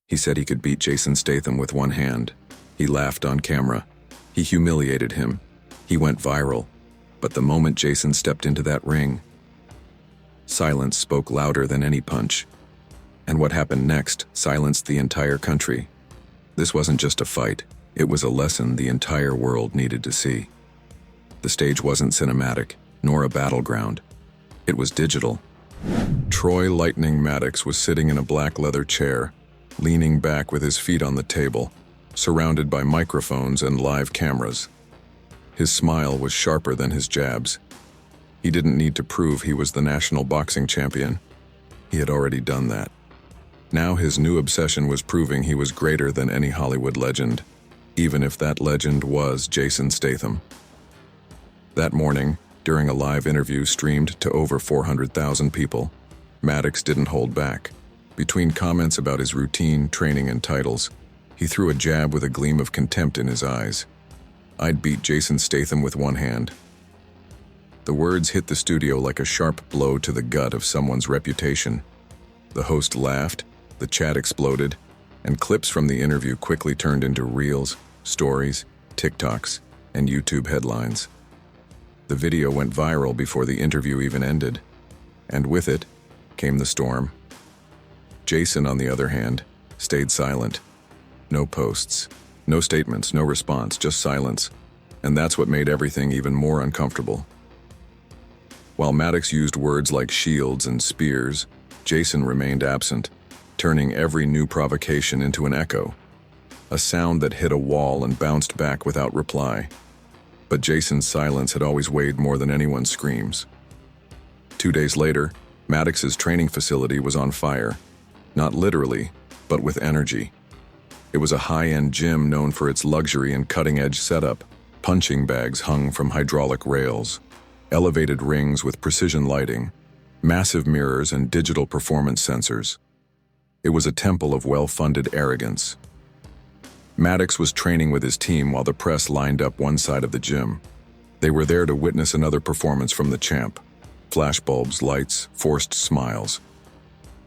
He said he could beat Jason Statham with one hand. He laughed on camera. He humiliated him. He went viral. But the moment Jason stepped into that ring, silence spoke louder than any punch. And what happened next silenced the entire country. This wasn't just a fight. It was a lesson the entire world needed to see. The stage wasn't cinematic, nor a battleground. It was digital. Troy Lightning Maddox was sitting in a black leather chair, leaning back with his feet on the table, surrounded by microphones and live cameras. His smile was sharper than his jabs. He didn't need to prove he was the national boxing champion. He had already done that. Now his new obsession was proving he was greater than any Hollywood legend, even if that legend was Jason Statham. That morning, during a live interview streamed to over 400,000 people, Maddox didn't hold back. Between comments about his routine, training, and titles, he threw a jab with a gleam of contempt in his eyes. "I'd beat Jason Statham with one hand." The words hit the studio like a sharp blow to the gut of someone's reputation. The host laughed, the chat exploded, and clips from the interview quickly turned into reels, stories, TikToks, and YouTube headlines. The video went viral before the interview even ended, and with it came the storm. Jason, on the other hand, stayed silent. No posts, no statements, no response, just silence, and that's what made everything even more uncomfortable. While Maddox used words like shields and spears, Jason remained absent, turning every new provocation into an echo, a sound that hit a wall and bounced back without reply. But Jason's silence had always weighed more than anyone's screams. 2 days later, Maddox's training facility was on fire, not literally, but with energy. It was a high-end gym known for its luxury and cutting-edge setup. Punching bags hung from hydraulic rails, elevated rings with precision lighting, massive mirrors and digital performance sensors. It was a temple of well-funded arrogance. Maddox was training with his team while the press lined up one side of the gym. They were there to witness another performance from the champ. Flashbulbs, lights, forced smiles.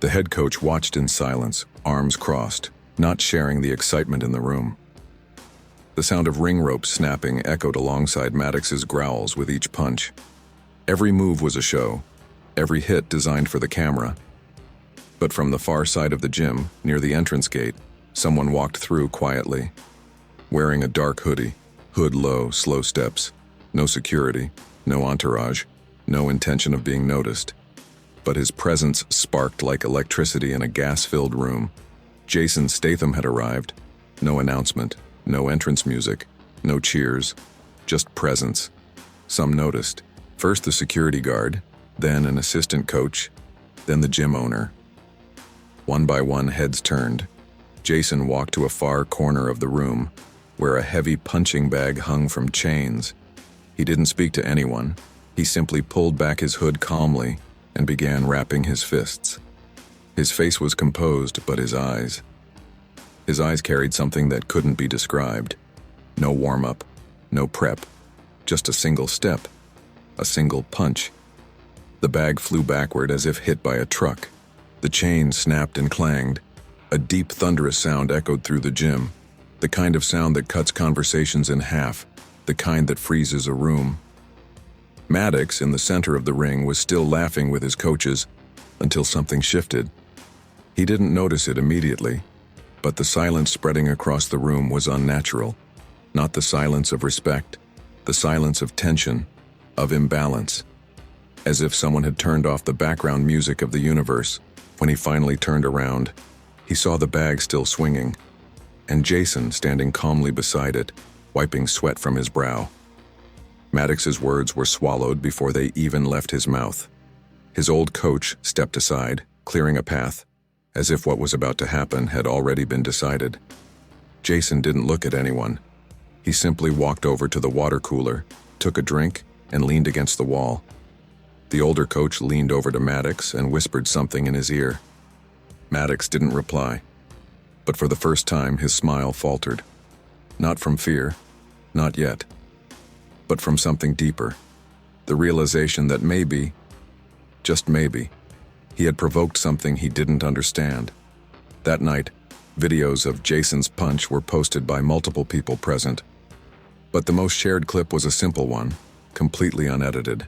The head coach watched in silence, arms crossed, not sharing the excitement in the room. The sound of ring ropes snapping echoed alongside Maddox's growls with each punch. Every move was a show, every hit designed for the camera. But from the far side of the gym, near the entrance gate, someone walked through quietly, wearing a dark hoodie, hood low, slow steps, no security, no entourage, no intention of being noticed. But his presence sparked like electricity in a gas-filled room. Jason Statham had arrived. No announcement, no entrance music, no cheers, just presence. Some noticed. First the security guard, then an assistant coach, then the gym owner. One by one, heads turned. Jason walked to a far corner of the room, where a heavy punching bag hung from chains. He didn't speak to anyone. He simply pulled back his hood calmly and began rapping his fists. His face was composed, but his eyes carried something that couldn't be described. No warm-up, no prep, just a single step, a single punch. The bag flew backward as if hit by a truck. The chain snapped and clanged. A deep, thunderous sound echoed through the gym, the kind of sound that cuts conversations in half, the kind that freezes a room. Maddox, in the center of the ring, was still laughing with his coaches until something shifted. He didn't notice it immediately, but the silence spreading across the room was unnatural. Not the silence of respect, the silence of tension, of imbalance. As if someone had turned off the background music of the universe. When he finally turned around, he saw the bag still swinging, and Jason standing calmly beside it, wiping sweat from his brow. Maddox's words were swallowed before they even left his mouth. His old coach stepped aside, clearing a path, as if what was about to happen had already been decided. Jason didn't look at anyone. He simply walked over to the water cooler, took a drink, and leaned against the wall. The older coach leaned over to Maddox and whispered something in his ear. Maddox didn't reply, but for the first time his smile faltered. Not from fear, not yet, but from something deeper. The realization that maybe, just maybe, he had provoked something he didn't understand. That night, Videos of Jason's punch were posted by multiple people present, but the most shared clip was a simple one, completely unedited.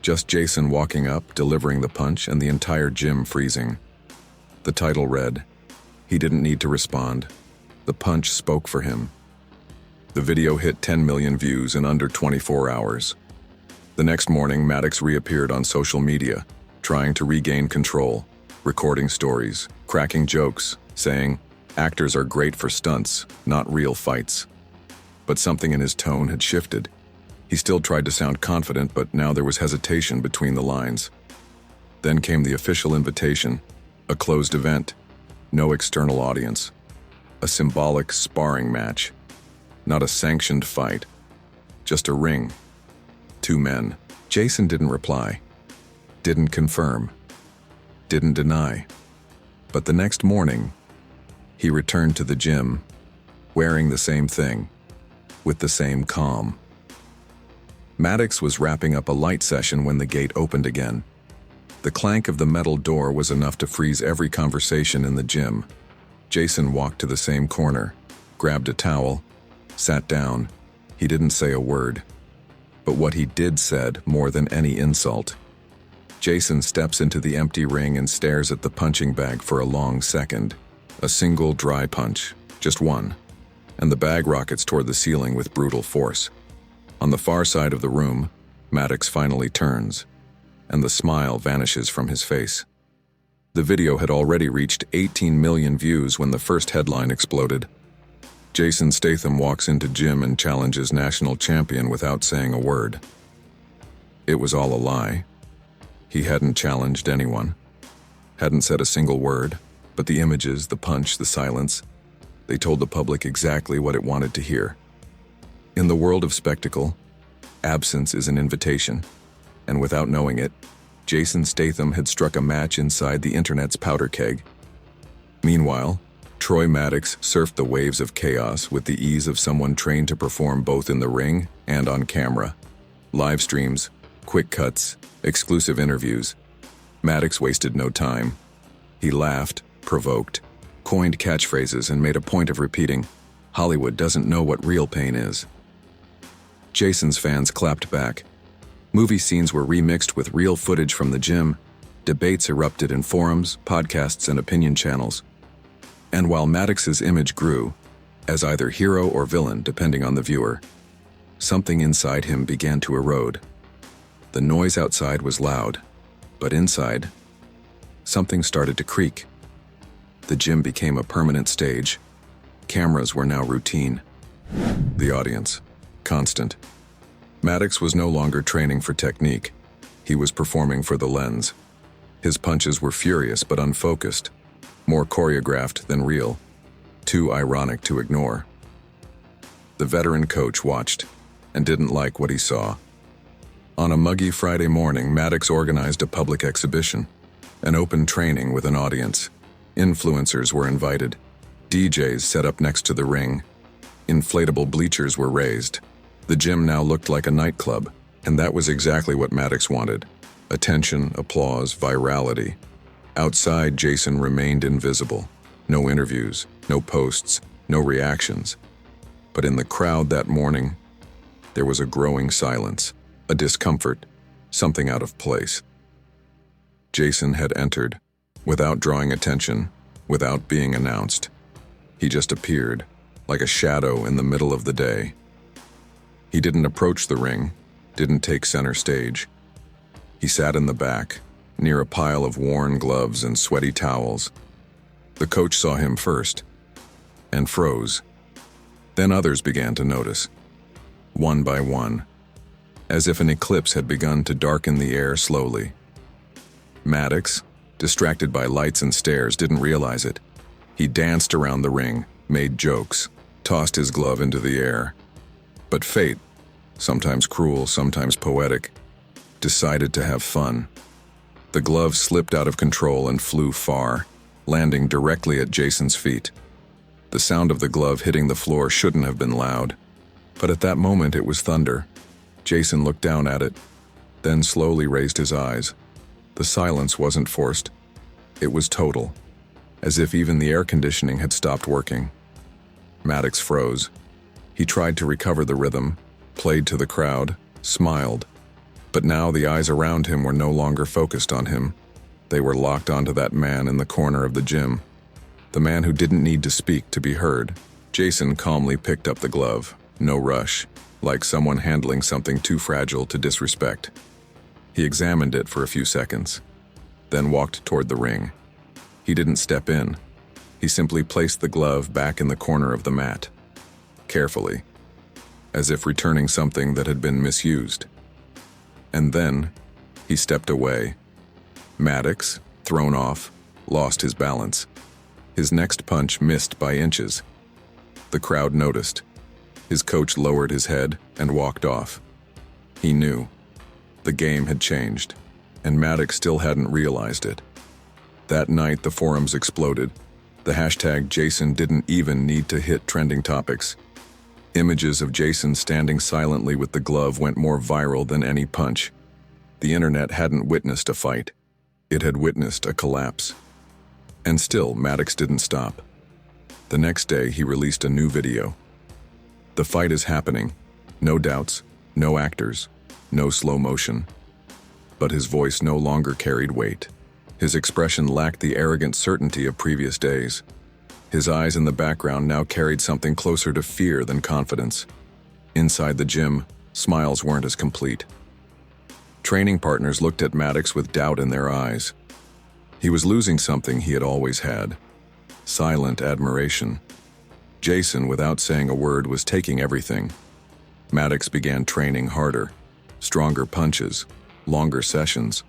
Just Jason walking up, delivering the punch, and the entire gym freezing. The title read, "He didn't need to respond. The punch spoke for him." The video hit 10 million views in under 24 hours. The next morning, Maddox reappeared on social media, trying to regain control, recording stories, cracking jokes, saying, "Actors are great for stunts, not real fights." But something in his tone had shifted. He still tried to sound confident, but now there was hesitation between the lines. Then came the official invitation, a closed event, no external audience, a symbolic sparring match, not a sanctioned fight, just a ring, 2 men. Jason didn't reply, didn't confirm, didn't deny. But the next morning, he returned to the gym, wearing the same thing, with the same calm. Maddox was wrapping up a light session when the gate opened again. The clank of the metal door was enough to freeze every conversation in the gym. Jason walked to the same corner, grabbed a towel, sat down. He didn't say a word. But what he did said more than any insult. Jason steps into the empty ring and stares at the punching bag for a long second. A single dry punch, just one, and the bag rockets toward the ceiling with brutal force. On the far side of the room, Maddox finally turns, and the smile vanishes from his face. The video had already reached 18 million views when the first headline exploded. Jason Statham walks into gym and challenges national champion without saying a word. It was all a lie. He hadn't challenged anyone, hadn't said a single word, but the images, the punch, the silence, they told the public exactly what it wanted to hear. In the world of spectacle, absence is an invitation, and without knowing it, Jason Statham had struck a match inside the internet's powder keg. Meanwhile, Troy Maddox surfed the waves of chaos with the ease of someone trained to perform both in the ring and on camera. Live streams, quick cuts, exclusive interviews. Maddox wasted no time. He laughed, provoked, coined catchphrases, and made a point of repeating, "Hollywood doesn't know what real pain is." Jason's fans clapped back. Movie scenes were remixed with real footage from the gym. Debates erupted in forums, podcasts, and opinion channels. And while Maddox's image grew, as either hero or villain depending on the viewer, something inside him began to erode. The noise outside was loud, but inside, something started to creak. The gym became a permanent stage. Cameras were now routine. The audience, constant. Maddox was no longer training for technique. He was performing for the lens. His punches were furious but unfocused, more choreographed than real, too ironic to ignore. The veteran coach watched and didn't like what he saw. On a muggy Friday morning, Maddox organized a public exhibition, an open training with an audience. Influencers were invited. DJs set up next to the ring. Inflatable bleachers were raised. The gym now looked like a nightclub, and that was exactly what Maddox wanted. Attention, applause, virality. Outside, Jason remained invisible. No interviews, no posts, no reactions. But in the crowd that morning, there was a growing silence, a discomfort, something out of place. Jason had entered, without drawing attention, without being announced. He just appeared, like a shadow in the middle of the day. He didn't approach the ring, didn't take center stage. He sat in the back, near a pile of worn gloves and sweaty towels. The coach saw him first, and froze. Then others began to notice, one by one, as if an eclipse had begun to darken the air slowly. Maddox, distracted by lights and stares, didn't realize it. He danced around the ring, made jokes, tossed his glove into the air. But fate, sometimes cruel, sometimes poetic, decided to have fun. The glove slipped out of control and flew far, landing directly at Jason's feet. The sound of the glove hitting the floor shouldn't have been loud, but at that moment it was thunder. Jason looked down at it, then slowly raised his eyes. The silence wasn't forced. It was total. as if even the air conditioning had stopped working. Maddox froze. He tried to recover the rhythm, played to the crowd, smiled. But now the eyes around him were no longer focused on him. They were locked onto that man in the corner of the gym. The man who didn't need to speak to be heard. Jason calmly picked up the glove. No rush, like someone handling something too fragile to disrespect. He examined it for a few seconds, then walked toward the ring. He didn't step in. He simply placed the glove back in the corner of the mat, carefully, as if returning something that had been misused. And then, he stepped away. Maddox, thrown off, lost his balance. His next punch missed by inches. The crowd noticed. His coach lowered his head and walked off. He knew. The game had changed, and Maddox still hadn't realized it. That night, the forums exploded. The hashtag Jason didn't even need to hit trending topics. Images of Jason standing silently with the glove went more viral than any punch. The internet hadn't witnessed a fight. It had witnessed a collapse. And still, Maddox didn't stop. The next day, he released a new video. The fight is happening. No doubts, no actors, no slow motion. But his voice no longer carried weight. His expression lacked the arrogant certainty of previous days. His eyes in the background now carried something closer to fear than confidence. Inside the gym, smiles weren't as complete. Training partners looked at Maddox with doubt in their eyes. He was losing something he had always had. Silent admiration. Jason, without saying a word, was taking everything. Maddox began training harder. Stronger punches, longer sessions,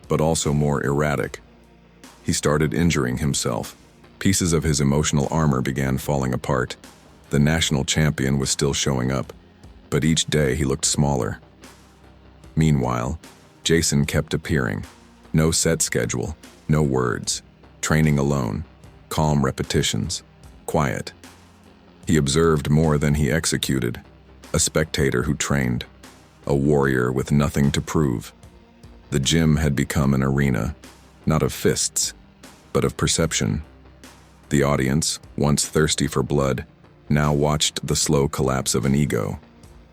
but also more erratic. He started injuring himself. Pieces of his emotional armor began falling apart. The national champion was still showing up, but each day he looked smaller. Meanwhile, Jason kept appearing. No set schedule, no words, training alone, calm repetitions, quiet. He observed more than he executed, a spectator who trained, a warrior with nothing to prove. The gym had become an arena, not of fists, but of perception. The audience, once thirsty for blood, now watched the slow collapse of an ego.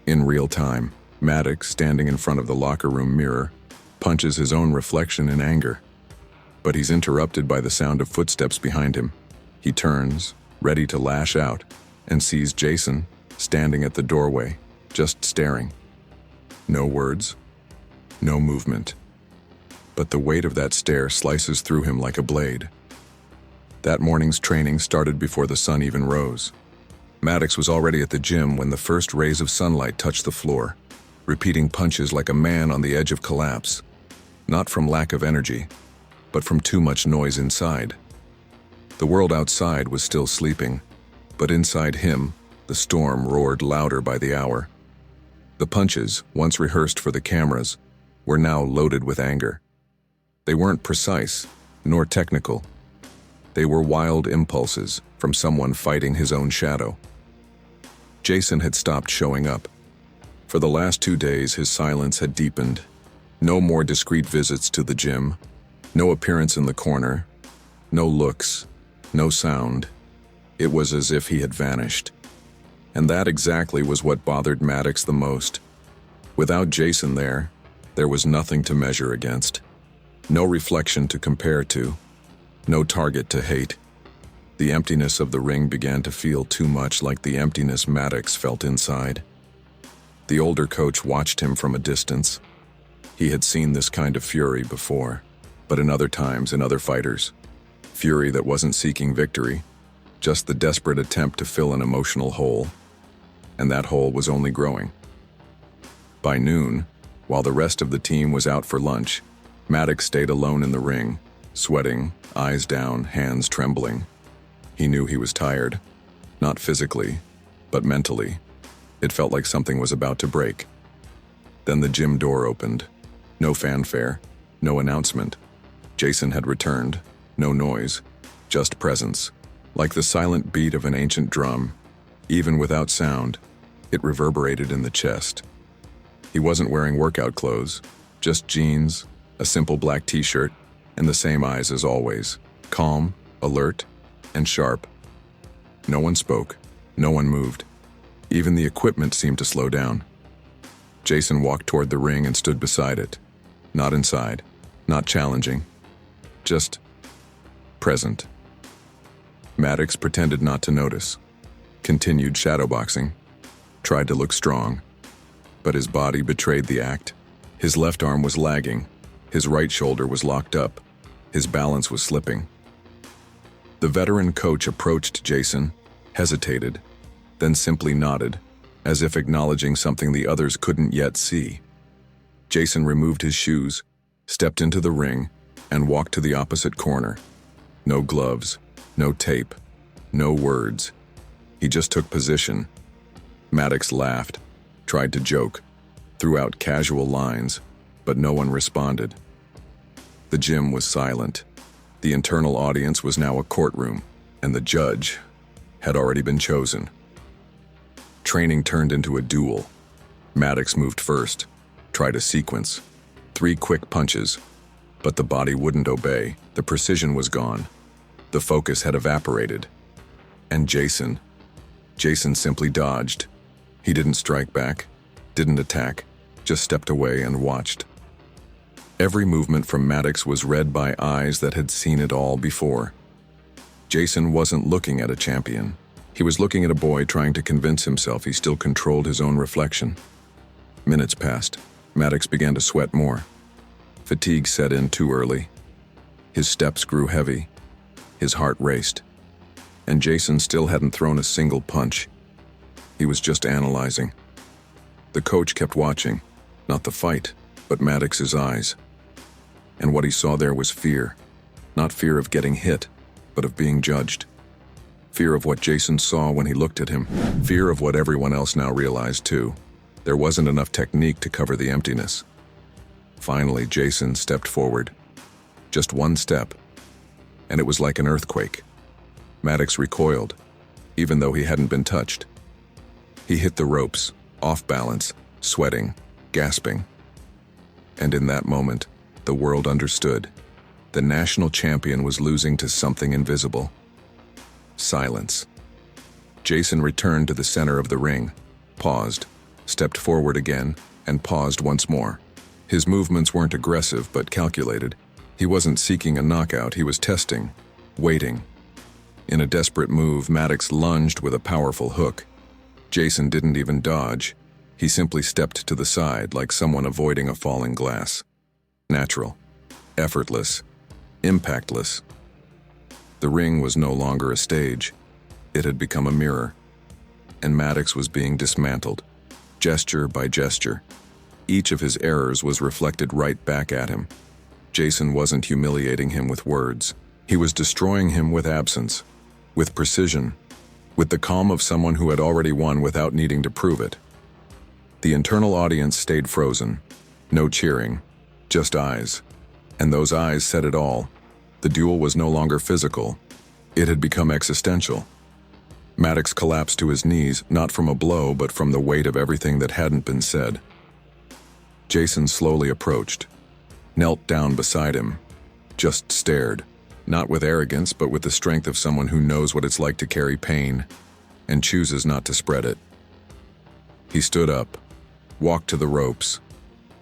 In real time, Maddox, standing in front of the locker room mirror, punches his own reflection in anger. But he's interrupted by the sound of footsteps behind him. He turns, ready to lash out, and sees Jason standing at the doorway, just staring. No words, no movement. But the weight of that stare slices through him like a blade. That morning's training started before the sun even rose. Maddox was already at the gym when the first rays of sunlight touched the floor, repeating punches like a man on the edge of collapse. Not from lack of energy, but from too much noise inside. The world outside was still sleeping, but inside him, the storm roared louder by the hour. The punches, once rehearsed for the cameras, were now loaded with anger. They weren't precise, nor technical. They were wild impulses from someone fighting his own shadow. Jason had stopped showing up. For the last 2 days, his silence had deepened. No more discreet visits to the gym, no appearance in the corner, no looks, no sound. It was as if he had vanished. And that exactly was what bothered Maddox the most. Without Jason there was nothing to measure against. No reflection to compare to. No target to hate. The emptiness of the ring began to feel too much like the emptiness Maddox felt inside. The older coach watched him from a distance. He had seen this kind of fury before, but in other times in other fighters. Fury that wasn't seeking victory, just the desperate attempt to fill an emotional hole. And that hole was only growing. By noon, while the rest of the team was out for lunch, Maddox stayed alone in the ring, sweating, eyes down, hands trembling. He knew he was tired, not physically, but mentally. It felt like something was about to break. Then the gym door opened. No fanfare, no announcement. Jason had returned, no noise, just presence. Like the silent beat of an ancient drum, even without sound, it reverberated in the chest. He wasn't wearing workout clothes, just jeans, a simple black t-shirt, and the same eyes as always, calm, alert, and sharp. No one spoke. No one moved. Even the equipment seemed to slow down. Jason walked toward the ring and stood beside it. Not inside, not challenging, just present. Maddox pretended not to notice, continued shadowboxing, tried to look strong, but his body betrayed the act. His left arm was lagging, his right shoulder was locked up, his balance was slipping. The veteran coach approached Jason, hesitated, then simply nodded, as if acknowledging something the others couldn't yet see. Jason removed his shoes, stepped into the ring, and walked to the opposite corner. No gloves, no tape, no words. He just took position. Maddox laughed, tried to joke, threw out casual lines, but no one responded. The gym was silent. The internal audience was now a courtroom, and the judge had already been chosen. Training turned into a duel. Maddox moved first, tried a sequence, 3 quick punches, but the body wouldn't obey. The precision was gone. The focus had evaporated. And Jason simply dodged. He didn't strike back, didn't attack, just stepped away and watched. Every movement from Maddox was read by eyes that had seen it all before. Jason wasn't looking at a champion. He was looking at a boy trying to convince himself he still controlled his own reflection. Minutes passed. Maddox began to sweat more. Fatigue set in too early. His steps grew heavy. His heart raced. And Jason still hadn't thrown a single punch. He was just analyzing. The coach kept watching, not the fight, but Maddox's eyes. And what he saw there was fear. Not fear of getting hit, but of being judged. Fear of what Jason saw when he looked at him. Fear of what everyone else now realized too. There wasn't enough technique to cover the emptiness. Finally, Jason stepped forward. Just one step, and it was like an earthquake. Maddox recoiled, even though he hadn't been touched. He hit the ropes, off balance, sweating, gasping. And in that moment, the world understood. The national champion was losing to something invisible. Silence. Jason returned to the center of the ring, paused, stepped forward again, and paused once more. His movements weren't aggressive but calculated. He wasn't seeking a knockout, he was testing, waiting. In a desperate move, Maddox lunged with a powerful hook. Jason didn't even dodge. He simply stepped to the side like someone avoiding a falling glass. Natural, effortless, impactless. The ring was no longer a stage. It had become a mirror. And Maddox was being dismantled, gesture by gesture. Each of his errors was reflected right back at him. Jason wasn't humiliating him with words. He was destroying him with absence, with precision, with the calm of someone who had already won without needing to prove it. The internal audience stayed frozen. No cheering, just eyes. And those eyes said it all. The duel was no longer physical. It had become existential. Maddox collapsed to his knees, not from a blow, but from the weight of everything that hadn't been said. Jason slowly approached, knelt down beside him, just stared, not with arrogance, but with the strength of someone who knows what it's like to carry pain and chooses not to spread it. He stood up, walked to the ropes,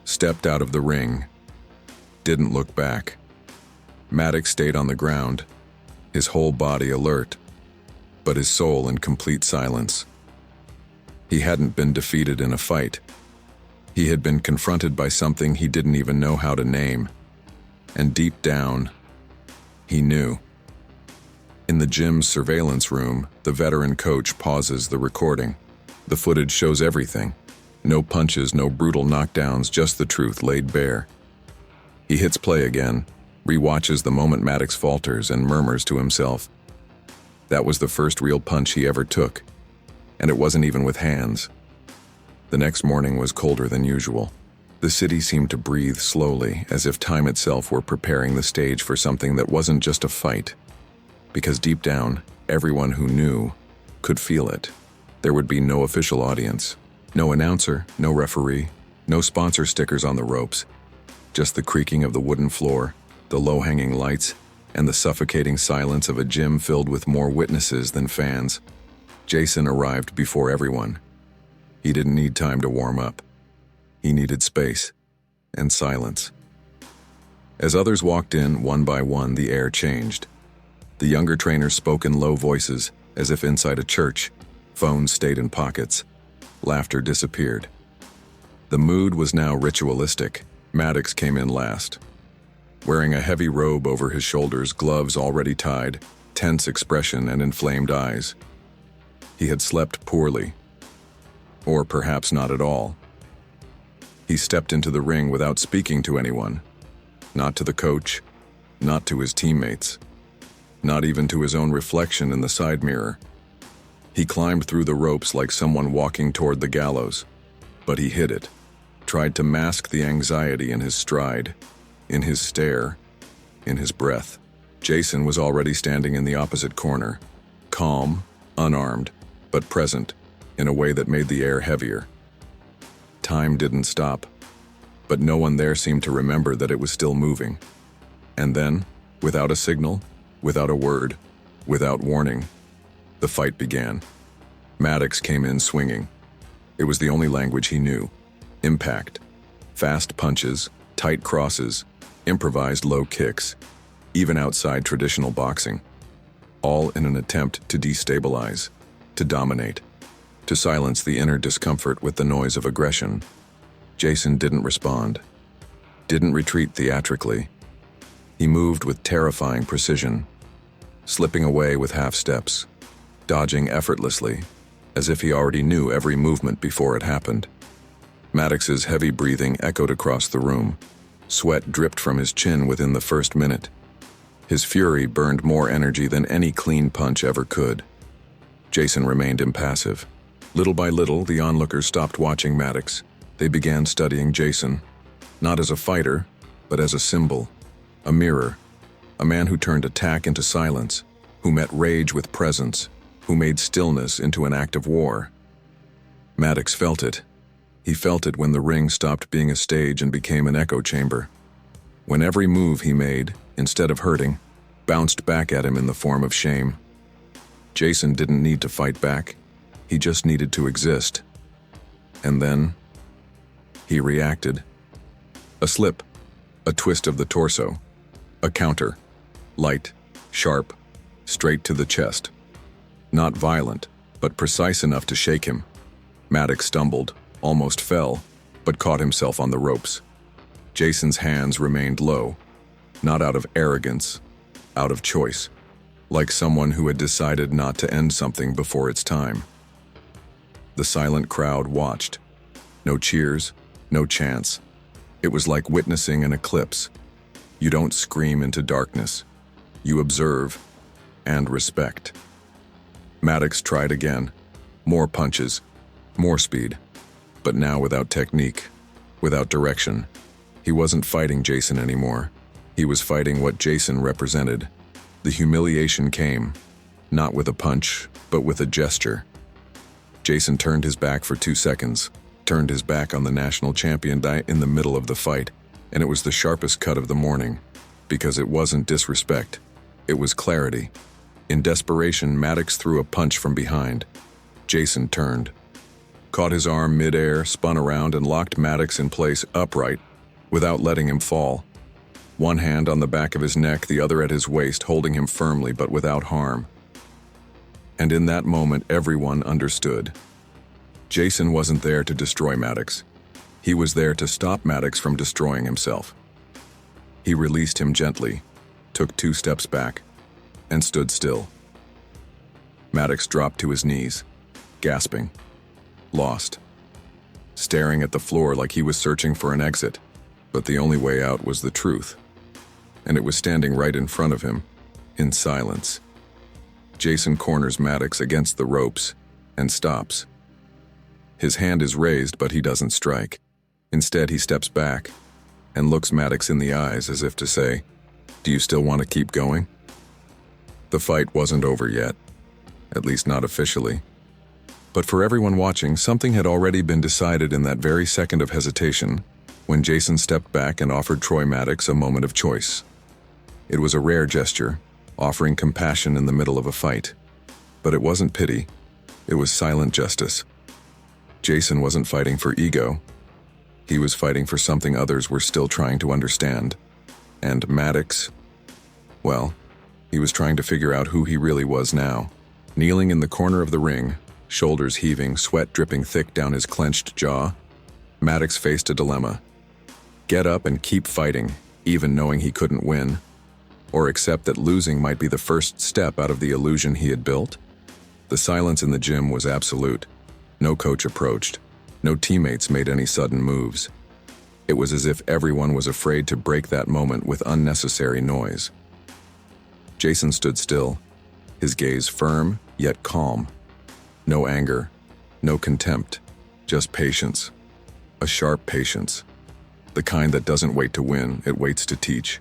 stepped out of the ring, didn't look back. Maddox stayed on the ground, his whole body alert, but his soul in complete silence. He hadn't been defeated in a fight. He had been confronted by something he didn't even know how to name. And deep down, he knew. In the gym's surveillance room, the veteran coach pauses the recording. The footage shows everything. No punches, no brutal knockdowns, just the truth laid bare. He hits play again, rewatches the moment Maddox falters and murmurs to himself. That was the first real punch he ever took, and it wasn't even with hands. The next morning was colder than usual. The city seemed to breathe slowly, as if time itself were preparing the stage for something that wasn't just a fight. Because deep down, everyone who knew could feel it. There would be no official audience, no announcer, no referee, no sponsor stickers on the ropes, just the creaking of the wooden floor, the low-hanging lights, and the suffocating silence of a gym filled with more witnesses than fans, Jason arrived before everyone. He didn't need time to warm up. He needed space and silence. As others walked in, one by one, the air changed. The younger trainers spoke in low voices, as if inside a church. Phones stayed in pockets. Laughter disappeared. The mood was now ritualistic. Maddox came in last. Wearing a heavy robe over his shoulders, gloves already tied, tense expression and inflamed eyes. He had slept poorly. Or perhaps not at all. He stepped into the ring without speaking to anyone. Not to the coach, not to his teammates, not even to his own reflection in the side mirror. He climbed through the ropes like someone walking toward the gallows, but he hid it, tried to mask the anxiety in his stride, in his stare, in his breath. Jason was already standing in the opposite corner, calm, unarmed, but present, in a way that made the air heavier. Time didn't stop, but no one there seemed to remember that it was still moving. And then, without a signal, without a word, without warning, the fight began. Maddox came in swinging. It was the only language he knew. Impact. Fast punches, tight crosses, improvised low kicks, even outside traditional boxing. All in an attempt to destabilize, to dominate, to silence the inner discomfort with the noise of aggression. Jason didn't respond, didn't retreat theatrically. He moved with terrifying precision, slipping away with half steps, dodging effortlessly, as if he already knew every movement before it happened. Maddox's heavy breathing echoed across the room. Sweat dripped from his chin within the first minute. His fury burned more energy than any clean punch ever could. Jason remained impassive. Little by little, the onlookers stopped watching Maddox. They began studying Jason, not as a fighter, but as a symbol, a mirror, a man who turned attack into silence, who met rage with presence, who made stillness into an act of war. Maddox felt it. He felt it when the ring stopped being a stage and became an echo chamber. When every move he made, instead of hurting, bounced back at him in the form of shame. Jason didn't need to fight back. He just needed to exist. And then, he reacted. A slip, a twist of the torso, a counter, light, sharp, straight to the chest. Not violent, but precise enough to shake him. Maddox stumbled, almost fell, but caught himself on the ropes. Jason's hands remained low, not out of arrogance, out of choice, like someone who had decided not to end something before its time. The silent crowd watched. No cheers, no chants. It was like witnessing an eclipse. You don't scream into darkness. You observe and respect. Maddox tried again. More punches, more speed, but now without technique, without direction. He wasn't fighting Jason anymore. He was fighting what Jason represented. The humiliation came, not with a punch, but with a gesture. Jason turned his back for 2 seconds, turned his back on the national champion in the middle of the fight, and it was the sharpest cut of the morning, because it wasn't disrespect, it was clarity. In desperation, Maddox threw a punch from behind. Jason turned, caught his arm mid-air, spun around and locked Maddox in place upright, without letting him fall. One hand on the back of his neck, the other at his waist, holding him firmly but without harm. And in that moment, everyone understood. Jason wasn't there to destroy Maddox. He was there to stop Maddox from destroying himself. He released him gently, took 2 steps back, and stood still. Maddox dropped to his knees, gasping, lost, staring at the floor like he was searching for an exit, but the only way out was the truth. And it was standing right in front of him, in silence. Jason corners Maddox against the ropes and stops. His hand is raised, but he doesn't strike. Instead, he steps back and looks Maddox in the eyes as if to say, "Do you still want to keep going?" The fight wasn't over yet, at least not officially. But for everyone watching, something had already been decided in that very second of hesitation, when Jason stepped back and offered Troy Maddox a moment of choice. It was a rare gesture, offering compassion in the middle of a fight. But it wasn't pity, it was silent justice. Jason wasn't fighting for ego. He was fighting for something others were still trying to understand. And Maddox, well, he was trying to figure out who he really was now. Kneeling in the corner of the ring, shoulders heaving, sweat dripping thick down his clenched jaw, Maddox faced a dilemma. Get up and keep fighting, even knowing he couldn't win, or accept that losing might be the first step out of the illusion he had built? The silence in the gym was absolute. No coach approached. No teammates made any sudden moves. It was as if everyone was afraid to break that moment with unnecessary noise. Jason stood still, his gaze firm yet calm. No anger, no contempt, just patience. A sharp patience. The kind that doesn't wait to win, it waits to teach.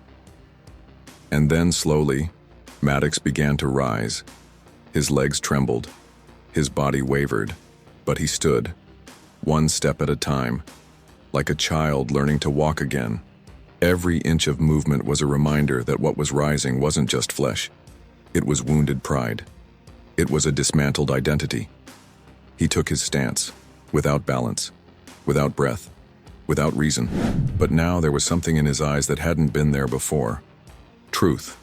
And then slowly, Maddox began to rise. His legs trembled, his body wavered, but he stood, one step at a time, like a child learning to walk again. Every inch of movement was a reminder that what was rising wasn't just flesh. It was wounded pride. It was a dismantled identity. He took his stance, without balance, without breath, without reason. But now there was something in his eyes that hadn't been there before. Truth.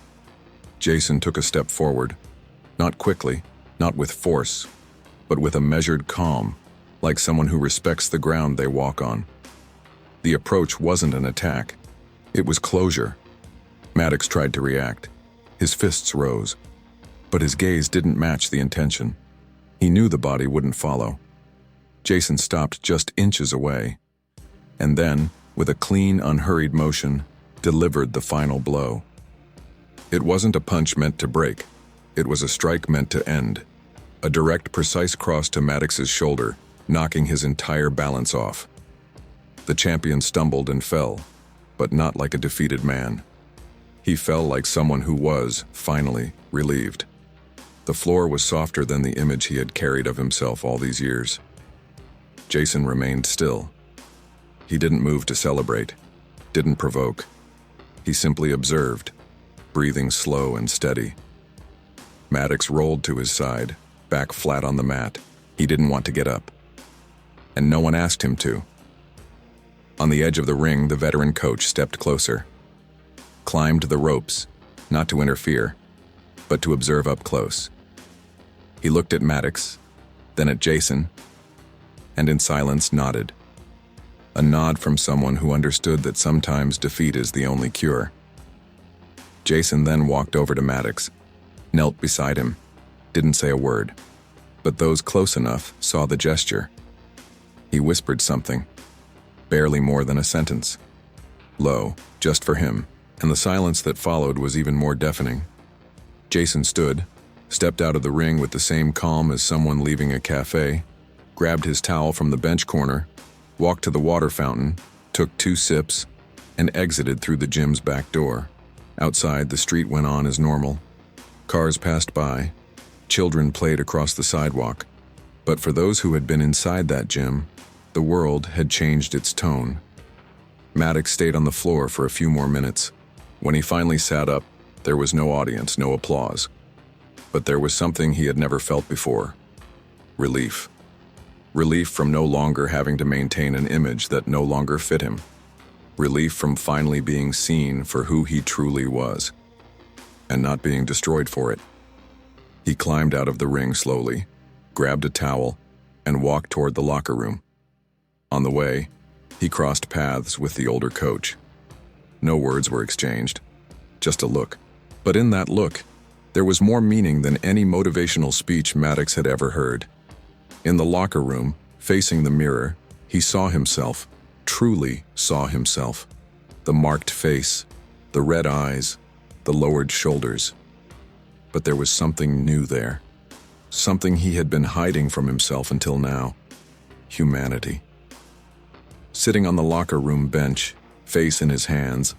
Jason took a step forward, not quickly, not with force, but with a measured calm, like someone who respects the ground they walk on. The approach wasn't an attack. It was closure. Maddox tried to react. His fists rose, but his gaze didn't match the intention. He knew the body wouldn't follow. Jason stopped just inches away, and then, with a clean, unhurried motion, delivered the final blow. It wasn't a punch meant to break. It was a strike meant to end. A direct, precise cross to Maddox's shoulder, knocking his entire balance off. The champion stumbled and fell, but not like a defeated man. He fell like someone who was, finally, relieved. The floor was softer than the image he had carried of himself all these years. Jason remained still. He didn't move to celebrate, didn't provoke. He simply observed, breathing slow and steady. Maddox rolled to his side, back flat on the mat. He didn't want to get up. And no one asked him to. On the edge of the ring, the veteran coach stepped closer. Climbed the ropes, not to interfere, but to observe up close. He looked at Maddox, then at Jason, and in silence nodded. A nod from someone who understood that sometimes defeat is the only cure. Jason then walked over to Maddox, knelt beside him, didn't say a word, but those close enough saw the gesture. He whispered something, barely more than a sentence. Low, just for him, and the silence that followed was even more deafening. Jason stood, stepped out of the ring with the same calm as someone leaving a cafe, grabbed his towel from the bench corner, walked to the water fountain, took 2 sips, and exited through the gym's back door. Outside, the street went on as normal. Cars passed by. Children played across the sidewalk. But for those who had been inside that gym, the world had changed its tone. Maddox stayed on the floor for a few more minutes. When he finally sat up, there was no audience, no applause. But there was something he had never felt before. Relief. Relief from no longer having to maintain an image that no longer fit him. Relief from finally being seen for who he truly was, and not being destroyed for it. He climbed out of the ring slowly, grabbed a towel, and walked toward the locker room. On the way, he crossed paths with the older coach. No words were exchanged, just a look. But in that look, there was more meaning than any motivational speech Maddox had ever heard. In the locker room, facing the mirror, he saw himself, truly saw himself. The marked face, the red eyes, the lowered shoulders. But there was something new there. Something he had been hiding from himself until now. Humanity. Sitting on the locker room bench, face in his hands,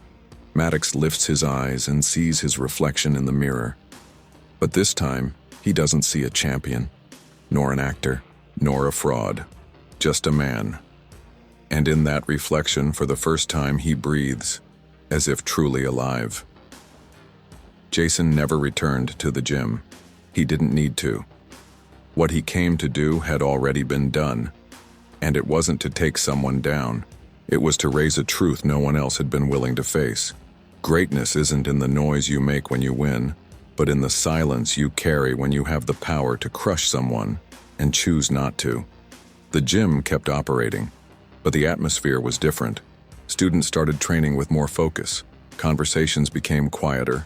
Maddox lifts his eyes and sees his reflection in the mirror. But this time, he doesn't see a champion, nor an actor, nor a fraud, just a man. And in that reflection, for the first time, he breathes, as if truly alive. Jason never returned to the gym. He didn't need to. What he came to do had already been done. And it wasn't to take someone down. It was to raise a truth no one else had been willing to face. Greatness isn't in the noise you make when you win, but in the silence you carry when you have the power to crush someone and choose not to. The gym kept operating, but the atmosphere was different. Students started training with more focus. Conversations became quieter.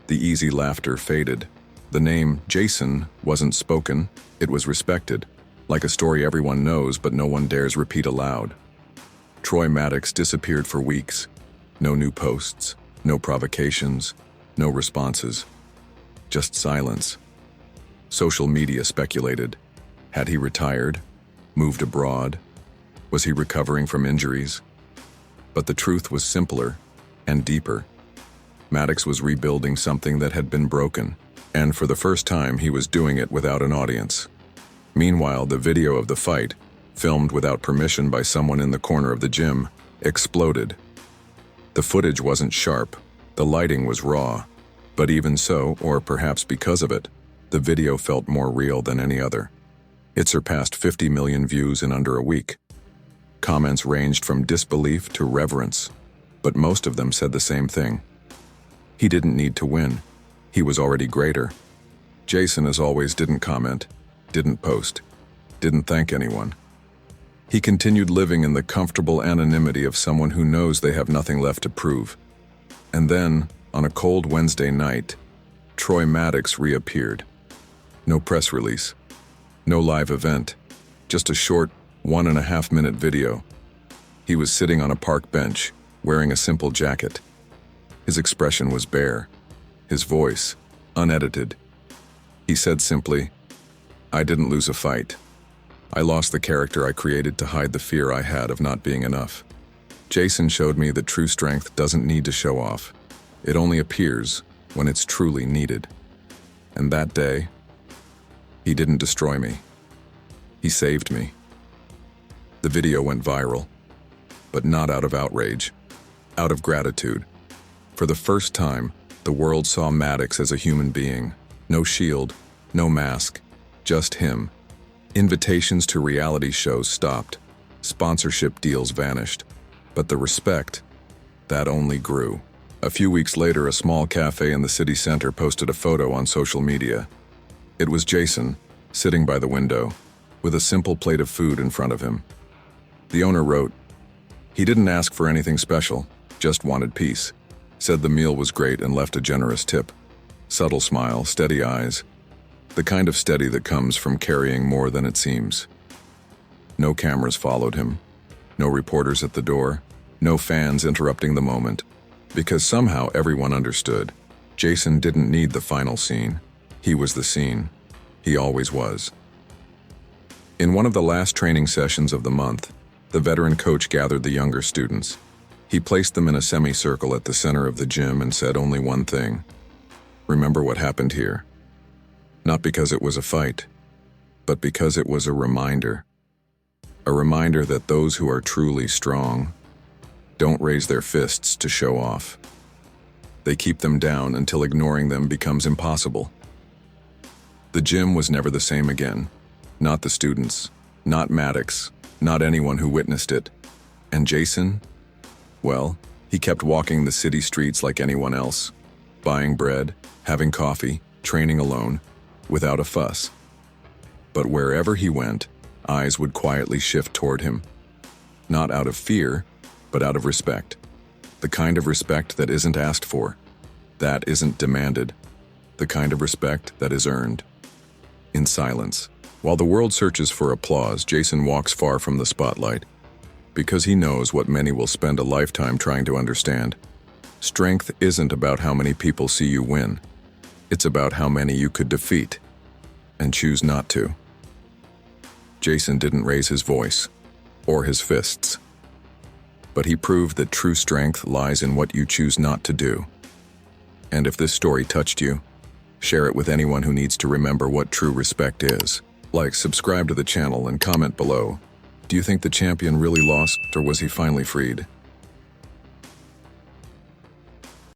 The easy laughter faded. The name Jason wasn't spoken, it was respected, like a story everyone knows but no one dares repeat aloud. Troy Maddox disappeared for weeks. No new posts, no provocations, no responses. Just silence. Social media speculated. Had he retired? Moved abroad? Was he recovering from injuries? But the truth was simpler and deeper. Maddox was rebuilding something that had been broken, and for the first time he was doing it without an audience. Meanwhile, the video of the fight, filmed without permission by someone in the corner of the gym, exploded. The footage wasn't sharp, the lighting was raw, but even so, or perhaps because of it, the video felt more real than any other. It surpassed 50 million views in under a week. Comments ranged from disbelief to reverence, but most of them said the same thing. He didn't need to win. He was already greater. Jason, as always, didn't comment, didn't post, didn't thank anyone. He continued living in the comfortable anonymity of someone who knows they have nothing left to prove. And then, on a cold Wednesday night, Troy Maddox reappeared. No press release, no live event, just a short 1.5-minute video. He was sitting on a park bench, wearing a simple jacket. His expression was bare, his voice unedited. He said simply, "I didn't lose a fight. I lost the character I created to hide the fear I had of not being enough." Jason showed me that true strength doesn't need to show off. It only appears when it's truly needed. And that day, he didn't destroy me. He saved me. The video went viral, but not out of outrage, out of gratitude. For the first time, the world saw Maddox as a human being. No shield, no mask, just him. Invitations to reality shows stopped. Sponsorship deals vanished. But the respect, that only grew. A few weeks later, a small cafe in the city center posted a photo on social media. It was Jason, sitting by the window, with a simple plate of food in front of him. The owner wrote, "He didn't ask for anything special, just wanted peace. Said the meal was great and left a generous tip. Subtle smile, steady eyes. The kind of steady that comes from carrying more than it seems." No cameras followed him. No reporters at the door. No fans interrupting the moment. Because somehow everyone understood. Jason didn't need the final scene. He was the scene. He always was. In one of the last training sessions of the month, the veteran coach gathered the younger students. He placed them in a semicircle at the center of the gym and said only one thing. "Remember what happened here." Not because it was a fight, but because it was a reminder. A reminder that those who are truly strong don't raise their fists to show off. They keep them down until ignoring them becomes impossible. The gym was never the same again. Not the students, not Maddox, not anyone who witnessed it. And Jason? Well, he kept walking the city streets like anyone else, buying bread, having coffee, training alone, without a fuss. But wherever he went, eyes would quietly shift toward him. Not out of fear, but out of respect. The kind of respect that isn't asked for, that isn't demanded. The kind of respect that is earned. In silence. While the world searches for applause, Jason walks far from the spotlight. Because he knows what many will spend a lifetime trying to understand. Strength isn't about how many people see you win. It's about how many you could defeat and choose not to. Jason didn't raise his voice or his fists, but he proved that true strength lies in what you choose not to do. And if this story touched you, share it with anyone who needs to remember what true respect is. Like, subscribe to the channel, and comment below. Do you think the champion really lost, or was he finally freed?